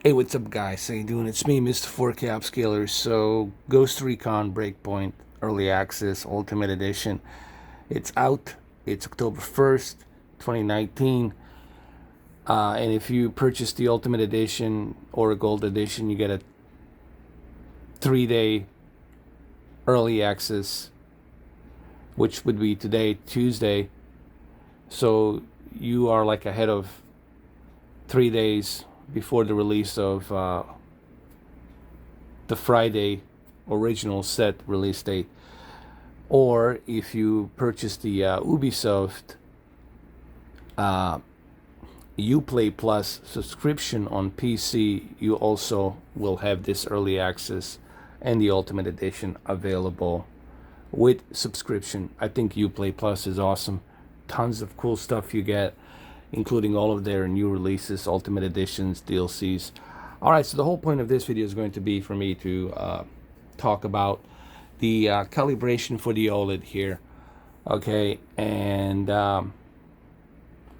Hey, what's up, guys? How you doing? It's me, Mr. 4K Upscaler. So, Ghost Recon Breakpoint Early Access Ultimate Edition. It's out. It's October 1st, 2019. And if you purchase the Ultimate Edition or a Gold Edition, you get a 3-day early access, which would be today, Tuesday. So, you are like ahead of 3 days before the release of the Friday original set release date. Or if you purchase the Ubisoft Uplay Plus subscription on PC, you also will have this early access and the Ultimate Edition available with subscription. I think Uplay Plus is awesome. Tons of cool stuff you get, including all of their new releases, Ultimate Editions, DLCs. Alright, so the whole point of this video is going to be for me to talk about the calibration for the Oled here. Okay, and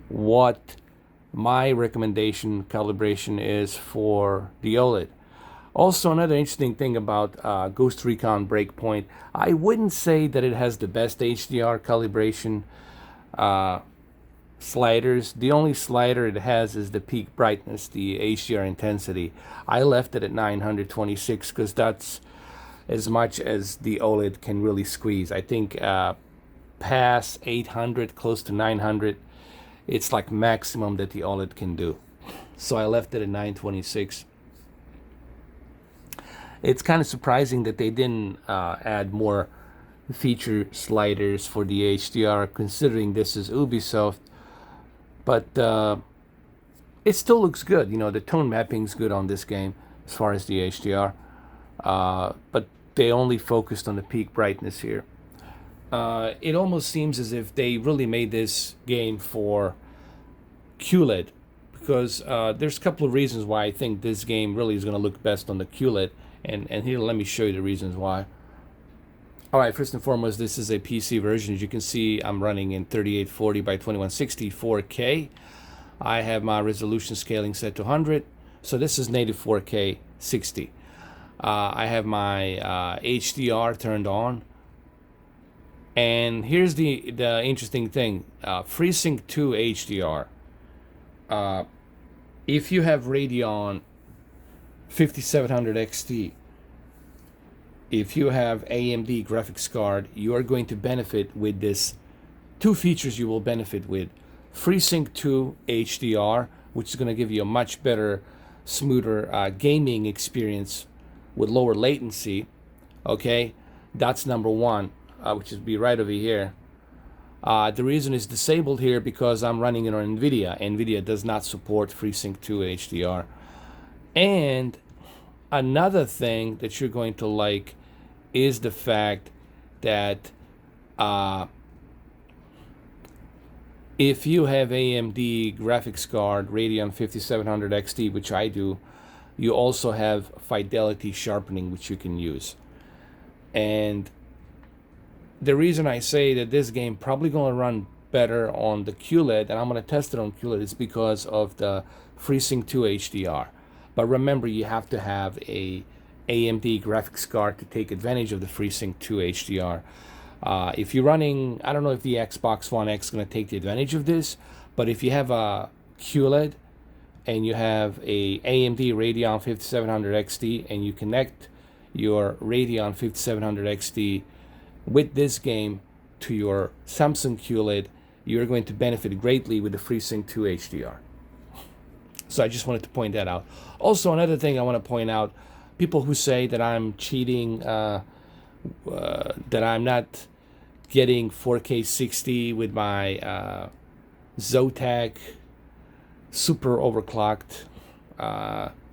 what my recommendation calibration is for the Oled. Also, another interesting thing about Ghost Recon Breakpoint, I wouldn't say that it has the best HDR calibration sliders. The only slider it has is the peak brightness, the HDR Intensity. I left it at 926 because that's as much as the Oled can really squeeze. I think past 800, close to 900, it's like maximum that the Oled can do. So I left it at 926. It's kind of surprising that they didn't add more feature sliders for the HDR, considering this is Ubisoft. But it still looks good. You know, the tone mapping's good on this game as far as the HDR. But they only focused on the peak brightness here. It almost seems as if they really made this game for QLED, because there's a couple of reasons why I think this game really is going to look best on the QLED. And here, let me show you the reasons why. Alright, first and foremost, this is a PC version. As you can see, I'm running in 3840 by 2160 4K. I have my resolution scaling set to 100. So this is native 4K 60. I have my HDR turned on. And here's the interesting thing. FreeSync 2 HDR. If you have Radeon 5700 XT, if you have AMD graphics card, you are going to benefit with this. Two features you will benefit with: FreeSync 2 HDR, which is going to give you a much better, smoother gaming experience with lower latency. Okay, that's number one, which is be right over here. The reason it's disabled here because I'm running it on NVIDIA. NVIDIA does not support FreeSync 2 HDR. And another thing that you're going to like is the fact that if you have AMD graphics card, Radeon 5700 XT, which I do, you also have fidelity sharpening, which you can use. And the reason I say that this game probably going to run better on the QLED, and I'm going to test it on QLED, is because of the FreeSync 2 HDR. But remember, you have to have a AMD graphics card to take advantage of the FreeSync 2 HDR. If you're running, I don't know if the Xbox One X is going to take the advantage of this, but if you have a QLED and you have a AMD Radeon 5700 XT and you connect your Radeon 5700 XT with this game to your Samsung QLED, you're going to benefit greatly with the FreeSync 2 HDR. So I just wanted to point that out. Also, another thing I want to point out, people who say that I'm cheating, that I'm not getting 4K 60 with my Zotac super overclocked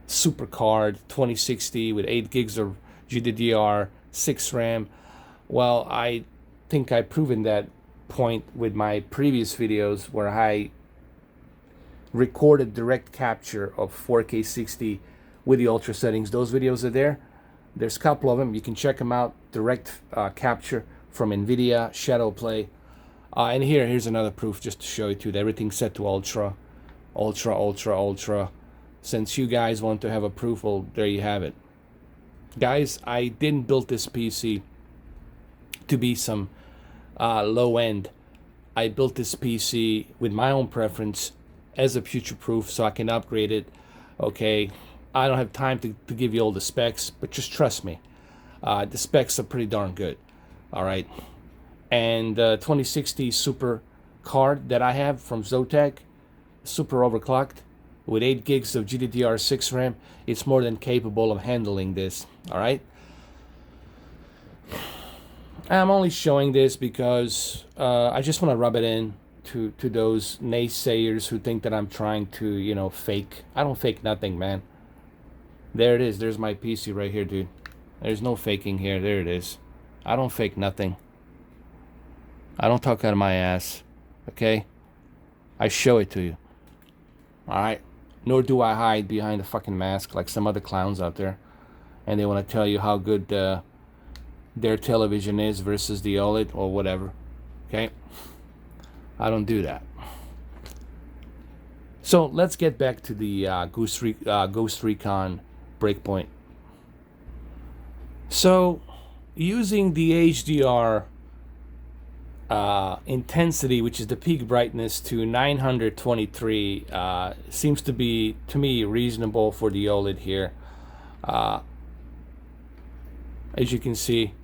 super card 2060 with 8 gigs of GDDR6 RAM. Well, I think I've proven that point with my previous videos where I recorded direct capture of 4K 60 with the ultra settings. Those videos are there. There's a couple of them. You can check them out. Direct capture from NVIDIA, Shadow Play. And here's another proof just to show you too that everything's set to ultra, ultra, ultra, ultra. since you guys want to have a proof, well, there you have it. Guys, I didn't build this PC to be some low end. I built this PC with my own preference as a future proof so I can upgrade it. Okay, I don't have time to give you all the specs, but just trust me. The specs are pretty darn good. All right. And 2060 Super card that I have from Zotac, super overclocked, with 8 gigs of GDDR6 RAM, it's more than capable of handling this. All right. I'm only showing this because I just want to rub it in to those naysayers who think that I'm trying to, you know, fake. I don't fake nothing, man. There it is. There's my PC right here, dude. There's no faking here. There it is. I don't fake nothing. I don't talk out of my ass. Okay? I show it to you. Alright? Nor do I hide behind a fucking mask like some other clowns out there. And they want to tell you how good their television is versus the Oled or whatever. Okay? I don't do that. So let's get back to the Ghost Recon Breakpoint. So using the HDR intensity, which is the peak brightness, to 923 seems to be, to me, reasonable for the Oled here. As you can see,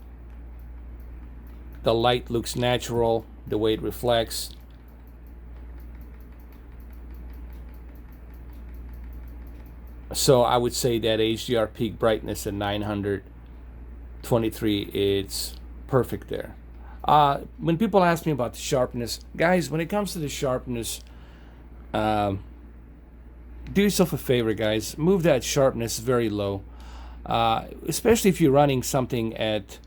the light looks natural, the way it reflects. So I would say that HDR peak brightness at 923, it's perfect there. When people ask me about the sharpness, guys, when it comes to the sharpness, do yourself a favor, guys. Move that sharpness very low, especially if you're running something at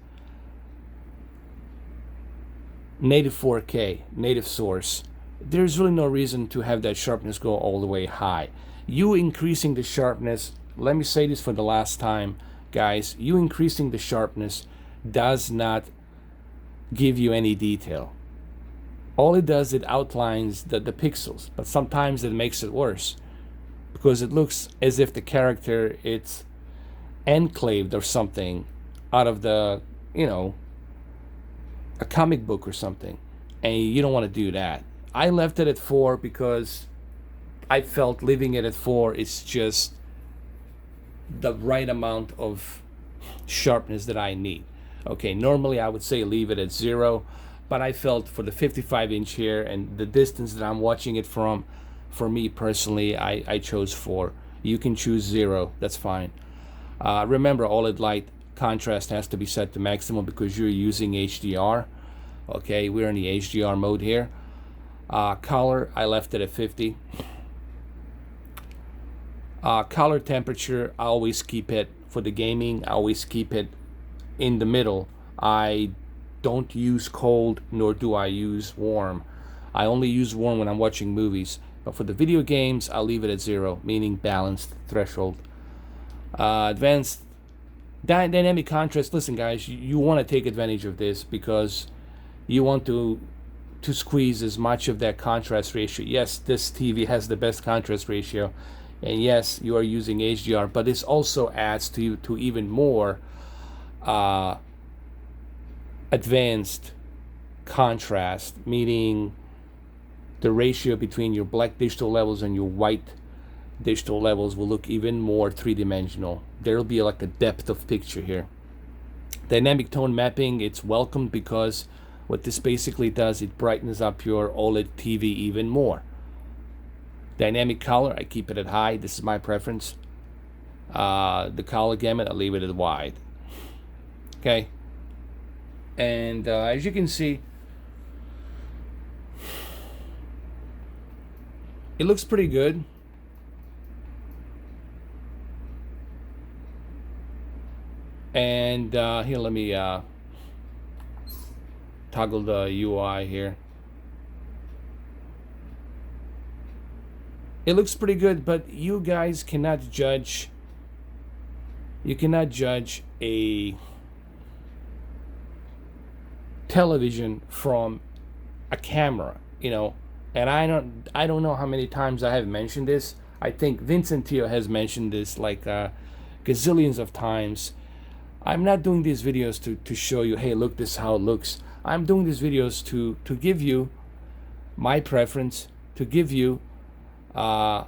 native 4K, native source. There's really no reason to have that sharpness go all the way high. You increasing the sharpness, let me say this for the last time, guys, you increasing the sharpness does not give you any detail. All it does, it outlines the pixels, but sometimes it makes it worse because it looks as if the character, it's enclaved or something out of the, you know, a comic book or something, and you don't want to do that. I left it at 4 because I felt leaving it at 4 is just the right amount of sharpness that I need. Okay, normally I would say leave it at 0, but I felt for the 55-inch here and the distance that I'm watching it from, for me personally, I chose 4. You can choose 0, that's fine. Remember, OLED light contrast has to be set to maximum because you're using HDR. Okay, we're in the HDR mode here. Color, I left it at 50. Color temperature, I always keep it for the gaming. I always keep it in the middle. I don't use cold, nor do I use warm. I only use warm when I'm watching movies. But for the video games, I'll leave it at 0, meaning balanced threshold. Advanced dynamic contrast. Listen, guys, you want to take advantage of this because you want to squeeze as much of that contrast ratio. Yes, this TV has the best contrast ratio, and yes, you are using HDR, but this also adds to even more advanced contrast, meaning the ratio between your black digital levels and your white digital levels will look even more three-dimensional. There'll be like a depth of picture here. Dynamic tone mapping, it's welcomed because what this basically does, it brightens up your OLED TV even more. Dynamic color, I keep it at high. This is my preference. The color gamut, I leave it at wide. Okay. And as you can see, it looks pretty good. And here, let me toggle the UI here. It looks pretty good, but you guys cannot judge. You cannot judge a television from a camera, you know. And I don't know how many times I have mentioned this. I think Vincent Teo has mentioned this like gazillions of times. I'm not doing these videos to show you, hey, look, this is how it looks. I'm doing these videos to give you my preference, to give you my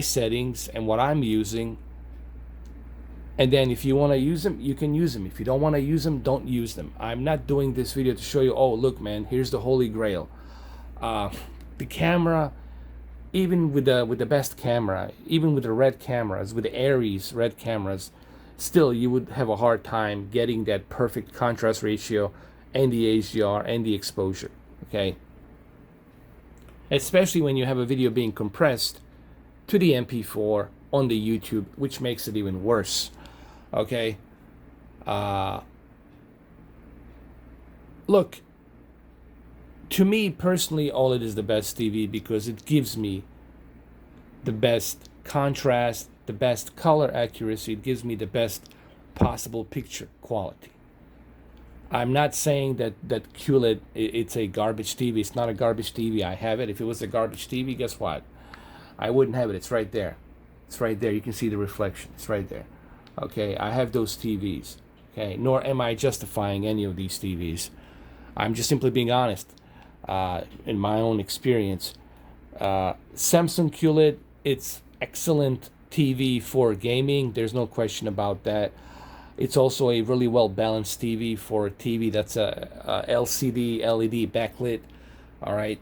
settings and what I'm using. And then if you want to use them, you can use them. If you don't want to use them, don't use them. I'm not doing this video to show you, oh, look, man, here's the holy grail. The camera, even with the best camera, even with the red cameras, with the Aries red cameras, still you would have a hard time getting that perfect contrast ratio and the HDR and the exposure, okay? Especially when you have a video being compressed to the MP4 on the YouTube, which makes it even worse. Okay, look, to me personally, OLED is the best TV because it gives me the best contrast, the best color accuracy. It gives me the best possible picture quality. I'm not saying that QLED it's a garbage TV. It's not a garbage TV. I have it. If it was a garbage TV, guess what? I wouldn't have it. It's right there. It's right there. You can see the reflection. It's right there. Okay, I have those TVs. Okay, nor am I justifying any of these TVs. I'm just simply being honest. In my own experience, Samsung QLED, it's excellent TV for gaming. There's no question about that. It's also a really well balanced TV for a TV that's a LCD LED backlit. All right.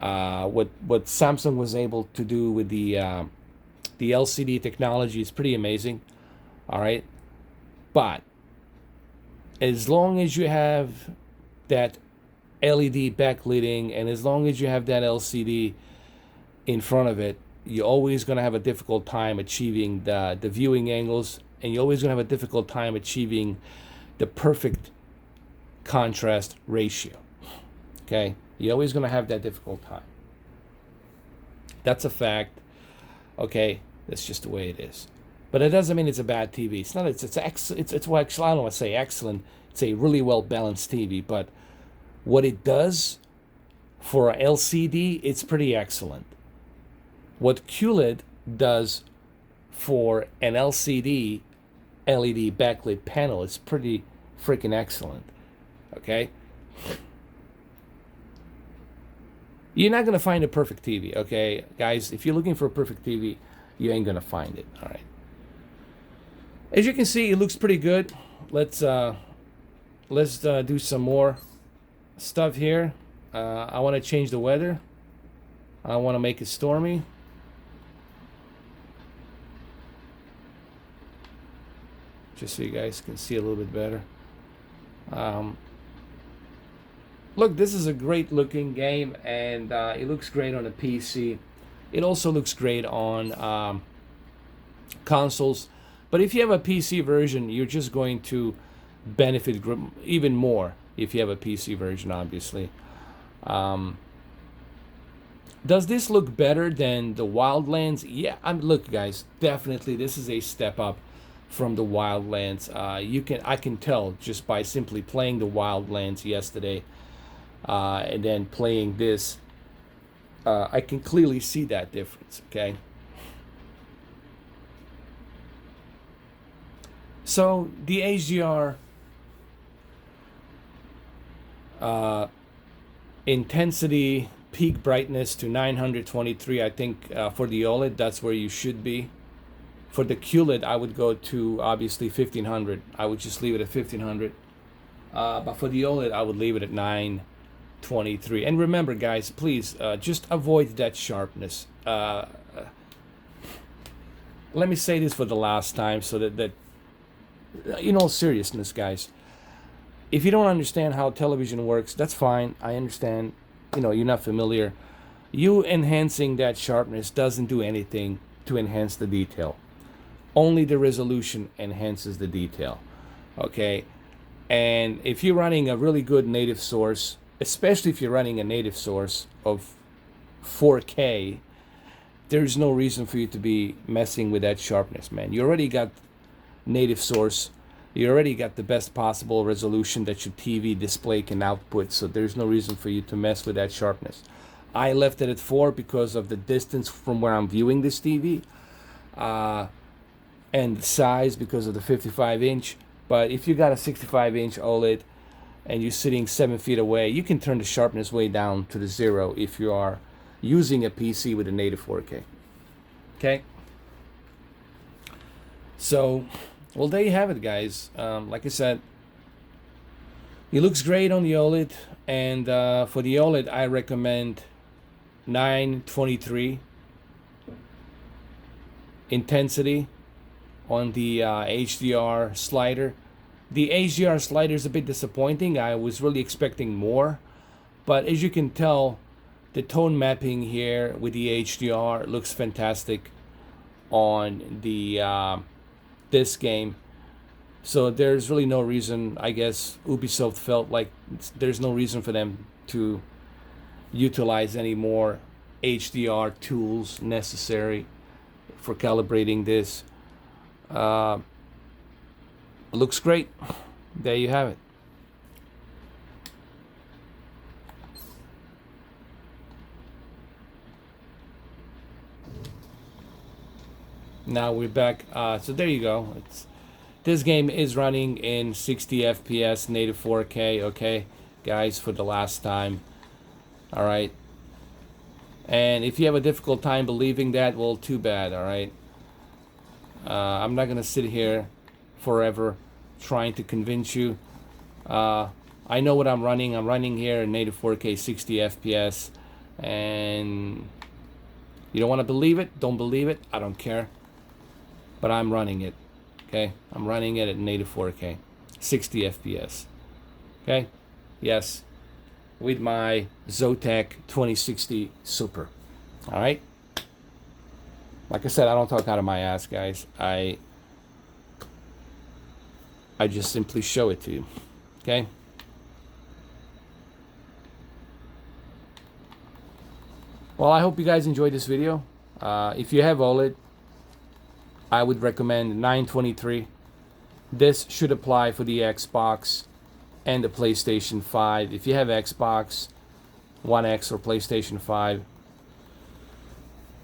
What Samsung was able to do with the LCD technology is pretty amazing. All right, but as long as you have that LED backlighting and as long as you have that LCD in front of it, you're always going to have a difficult time achieving the viewing angles, and you're always going to have a difficult time achieving the perfect contrast ratio. Okay, you're always going to have that difficult time. That's a fact. Okay, that's just the way it is. But it doesn't mean it's a bad TV. It's not. It's well, actually, I don't want to say excellent. It's a really well balanced TV. But what it does for a LCD, it's pretty excellent. What QLED does for an LCD LED backlit panel is pretty freaking excellent. Okay. You're not gonna find a perfect TV. Okay, guys. If you're looking for a perfect TV, you ain't gonna find it. All right. As you can see, it looks pretty good. Let's do some more stuff here. I want to change the weather. I want to make it stormy. Just so you guys can see a little bit better. Look, this is a great looking game, and it looks great on a PC. It also looks great on consoles. But if you have a PC version, you're just going to benefit even more if you have a PC version, obviously. Does this look better than the Wildlands? Yeah, look, guys, definitely this is a step up from the Wildlands. I can tell just by simply playing the Wildlands yesterday and then playing this. I can clearly see that difference. Okay. So the HDR intensity peak brightness to 923, I think for the OLED, that's where you should be. For the QLED, I would go to obviously 1500. I would just leave it at 1500. But for the OLED, I would leave it at 923. And remember, guys, please just avoid that sharpness. Let me say this for the last time so that in all seriousness, guys, if you don't understand how television works, that's fine. I understand. You're not familiar. You enhancing that sharpness doesn't do anything to enhance the detail. Only the resolution enhances the detail. Okay? And if you're running a really good native source, especially if you're running a native source of 4K, there's no reason for you to be messing with that sharpness, man. You already got native source. You already got the best possible resolution that your TV display can output, so there's no reason for you to mess with that sharpness. I left it at 4 because of the distance from where I'm viewing this TV, and the size because of the 55-inch. But if you got a 65-inch OLED and you're sitting 7 feet away, you can turn the sharpness way down to the 0 if you are using a PC with a native 4K. Okay? So, well, there you have it, guys. Like I said, it looks great on the OLED, and for the OLED, I recommend 923 intensity on the HDR slider. The HDR slider is a bit disappointing. I was really expecting more, but as you can tell, the tone mapping here with the HDR looks fantastic on the this game. So there's really no reason, I guess Ubisoft felt like there's no reason for them to utilize any more HDR tools necessary for calibrating this. Looks great. There you have it. Now we're back. So there you go. This game is running in 60 FPS, native 4K. Okay, guys, for the last time. All right. And if you have a difficult time believing that, well, too bad. All right. I'm not gonna sit here forever trying to convince you. I know what I'm running. I'm running here in native 4K 60 FPS, you don't want to believe it, don't believe it, I don't care, but I'm running it. Okay, I'm running it at native 4K 60 FPS. Okay, yes, with my Zotac 2060 Super. All right, like I said, I don't talk out of my ass, guys. I just simply show it to you. Okay. Well, I hope you guys enjoyed this video. If you have OLED, I would recommend 923. This should apply for the Xbox and the PlayStation 5. If you have Xbox One X or PlayStation 5,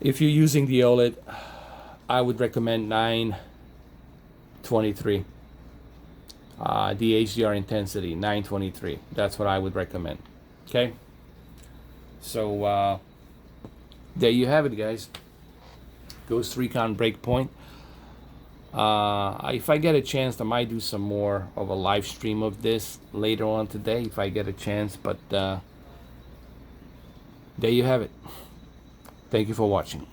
if you're using the OLED, I would recommend 923. The HDR Intensity, 923. That's what I would recommend. Okay? So, there you have it, guys. Ghost Recon Breakpoint. If I get a chance, I might do some more of a live stream of this later on today, if I get a chance. But there you have it. Thank you for watching.